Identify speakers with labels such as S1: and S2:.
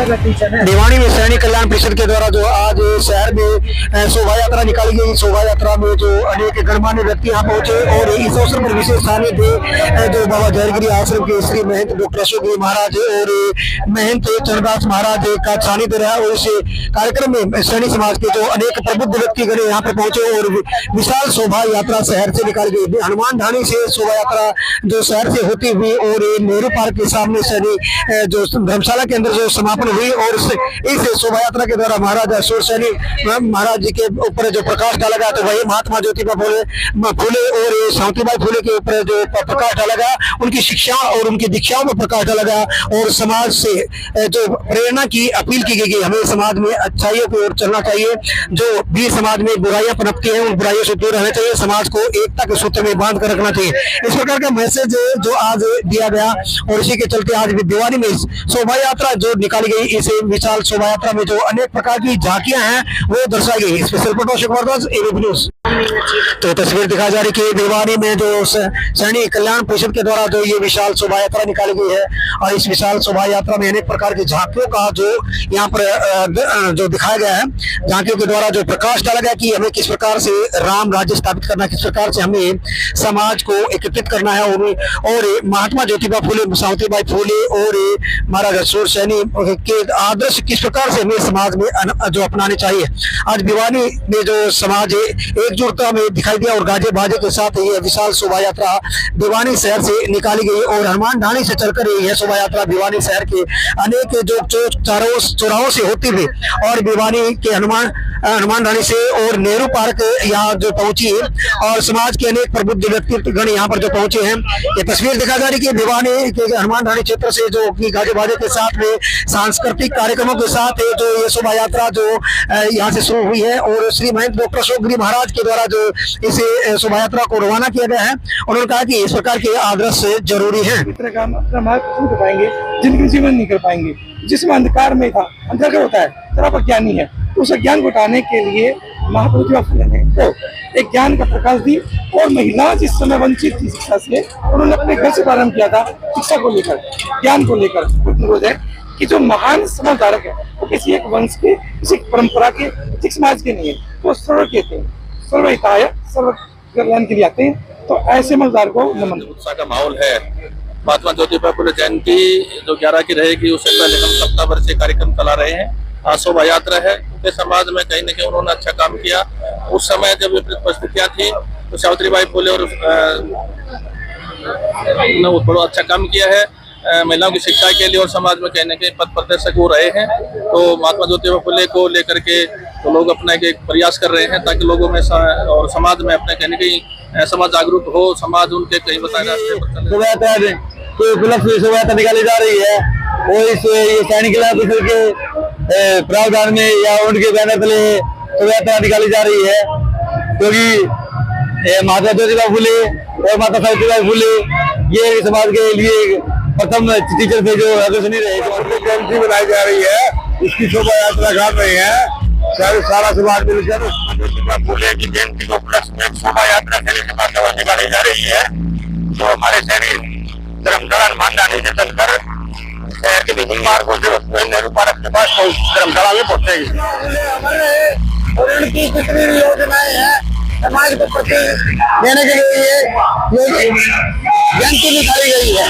S1: भिवानी में सैनिक कल्याण परिषद के द्वारा जो आज शहर में शोभा यात्रा निकाली गई। शोभा यात्रा में जो अनेक गणमान्य व्यक्ति यहाँ पहुंचे और इस अवसर पर विशेष सानिध्य जो बाबा जयगिरी आश्रम के श्री महंत डॉक्टर अशोक गिरी महाराज और महंत चरणदास महाराज का सानिध्य रहा। और इस कार्यक्रम में सैनिक समाज के जो अनेक प्रबुद्ध व्यक्तिगण यहाँ पर पहुंचे और विशाल शोभा यात्रा शहर से निकाली गई। हनुमान ढाणी से शोभा यात्रा जो शहर से होती हुई और नेहरू पार्क के सामने सैनिक जो धर्मशाला के अंदर जो समापन हुई। और इस शोभा यात्रा के द्वारा महाराजा सूर सैनी महाराज जी के ऊपर जो प्रकाश डाला गया तो वही महात्मा ज्योतिबा फूले और सावित्रीबाई फूले के ऊपर जो प्रकाश डाला गया, उनकी शिक्षा और उनकी दीक्षाओं में प्रकाश डाला गया और समाज से जो प्रेरणा की अपील की गई। हमें समाज में अच्छाइयों की ओर चलना चाहिए, जो भी समाज में बुराइयां पनपती हैं उन बुराइयों से दूर रहना चाहिए, समाज को एकता के सूत्र में बांध कर रखना चाहिए। इस प्रकार का मैसेज जो आज दिया गया और इसी के चलते आज भिवानी में शोभा यात्रा जो निकाली गई। इस विशाल शोभा यात्रा में जो अनेक प्रकार की झांकियां हैं वो दर्शाई गई। Special reporter Ashok Bhardwaj, ABP news. तो तस्वीर दिखा जा रही कि भिवानी में जो सैनिक कल्याण परिषद के द्वारा जो ये विशाल शोभा यात्रा निकाली गई है और इस विशाल शोभा यात्रा में अनेक प्रकार की झांकियों का जो यहाँ पर जो दिखाया गया है, झांकियों के द्वारा जो प्रकाश डाला गया कि हमें किस प्रकार से राम राज्य स्थापित करना, किस प्रकार से हमें समाज को एकत्रित करना है और महात्मा ज्योतिबा फूले, सावित्रीबाई फूले और महाराजा सूर सैनी के आदर्श किस प्रकार से हमें समाज में जो अपनाने चाहिए। आज भिवानी में जो समाज एकजुटता में दिखाई दिया और गाजे बाजे के साथ ये विशाल शोभा यात्रा भिवानी शहर से निकाली गई और हनुमान ढाणी से चलकर यह शोभा यात्रा भिवानी शहर के अनेक जो चौराहों से होती हुई और भिवानी के हनुमान ढाणी से और नेहरू पार्क यहाँ जो पहुंची और समाज के अनेक प्रबुद्ध व्यक्तिगण यहाँ पर जो पहुंचे हैं। ये तस्वीर दिखा जा रही कि भिवानी के हनुमान ढाणी क्षेत्र से जो गाजे बाजे के साथ में सांस्कृतिक कार्यक्रमों के साथ जो ये शोभा यात्रा जो यहाँ से शुरू हुई है और श्री महंत डॉक्टर अशोक गिरी महाराज के द्वारा जो इस शोभा यात्रा को रवाना किया गया है। उन्होंने कहा कि इस प्रकार के आदर्श जरूरी है।
S2: अपना मार्ग नहीं कर पाएंगे, जिंदगी जीवन नहीं कर पाएंगे। जिसमें अंधकार में था, अंधकार होता है तरह पर ज्ञानी है, तो उस ज्ञान को हटाने के लिए महात्मा ज्योतिबा फूले ने तो एक ज्ञान का प्रकाश दी और महिला जिस समय वंचित थी शिक्षा से, उन्होंने अपने घर से प्रारंभ किया था शिक्षा को लेकर, ज्ञान को लेकर। अनुरोध है कि जो महान समाजधारक है वो किसी एक वंश के, किसी परंपरा के, किसी समाज के नहीं है, वो सर्व कहते हैं, सर्वहिताय सर्व कल्याण के लिए आते हैं। तो ऐसे मजदार को नमन।
S3: उत्साह का माहौल है। महात्मा ज्योतिबा फूले जयंती जो 11 की रहेगी, उससे पहले हम सप्ताह भर से कार्यक्रम चला रहे हैं। आज शोभा यात्रा है क्योंकि समाज में कहीं न कहीं उन्होंने अच्छा काम किया। उस समय जब विपरीत परिस्थितियां थी तो सावित्रीबाई फूले और बड़ा अच्छा काम किया है महिलाओं की शिक्षा के लिए और समाज में कहीं न कहीं पथ प्रदर्शक हो रहे हैं। तो महात्मा ज्योतिबा फूले को लेकर के तो लोग अपना एक प्रयास कर रहे हैं ताकि लोगों में और समाज में अपने कहीं न कहीं समाज जागरूक हो, समाज उनके कहीं बताया
S1: शोभा यात्रा निकाली जा रही है और इस सैनिक कल्याण परिषद के प्रावधान में या उनके बैनर तले शोभा यात्रा निकाली जा रही है क्योंकि महात्मा ज्योतिबा फूले और माता सावित्रीबाई फूले ये समाज के लिए प्रथम टीचर थे जो अग्रसनी रहे। जयंती बनाई जा रही है, इसकी शोभा यात्रा कर रहे हैं सारा समाज मिलकर।
S4: ज्योतिबा फूले की जयंती को उपलक्ष्य में शोभा यात्रा सैनिक समाज द्वारा निकाली जा रही है, जो हमारे सैनिक धर्मशाला हनुमान ढाणी से चलकर शहर के विभिन्न मार्गों से नेहरू पार्क के पास धर्मशाला में पहुंचेगी।
S1: और उनकी कितनी योजनाएं हैं समाज को प्रति देने के लिए जयंती निकाली गई है।